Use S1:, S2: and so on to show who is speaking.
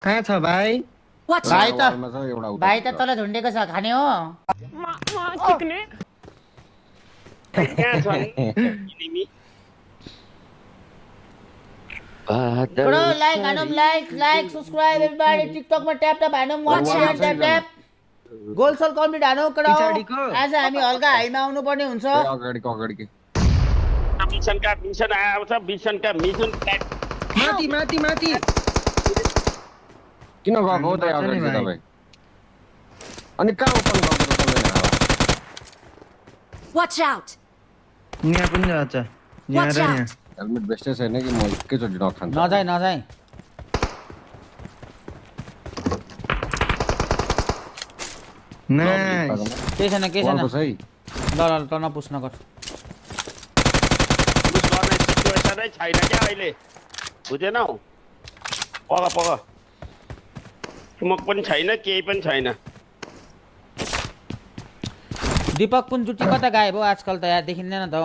S1: कहाँ छ भाइ?
S2: Watch
S3: भाइ
S2: out!
S3: त
S4: वालमा छ एउटा उता
S3: भाइ त तल झुन्डेको छ खाने हो
S5: चिक्ने कहाँ छन् इनिमी
S3: ब्रो लाइक हानौँ लाइक सब्स्क्राइब एभ्रीबडी टिकटकमा ट्याप ट्याप हानौँ वाच
S2: Watch
S3: ट्याप ट्याप गोल सोल कम्प्लिट हानौँ कडा
S1: पछाडिको?
S3: आज हामी हल्का हाइमा आउनु पर्ने हुन्छ
S4: ए, अगाडिको
S5: मिसनका मिसन आउँछ मिसनका मिसन
S1: माथि माथि माथि
S4: किन गएको हो त
S1: पर्छ नि
S4: अगाडि
S1: भाइ।
S4: तपाईँ अनि कहाँ ओपन गरेर तपाईँले हावा
S2: Watch out!
S1: यहाँ पनि रहेछ यहाँ
S2: Watch
S1: र यहाँ
S2: out!
S4: हेलमेट बेस्टै छैन कि म एकैचोटि नखान्छु
S3: नजाई नजाई
S1: नाइस
S3: केही छैन
S4: बलको छ है
S3: ल ल त नपुस नगर
S5: पुस गर्ने सिचुएसनै छैन क्या अहिले बुझेनौ पग स्मोक पनि छैन केही पनि छैन
S3: दीपक पुन जुटी कता गायब हो आजकल त यार देखिँदैन त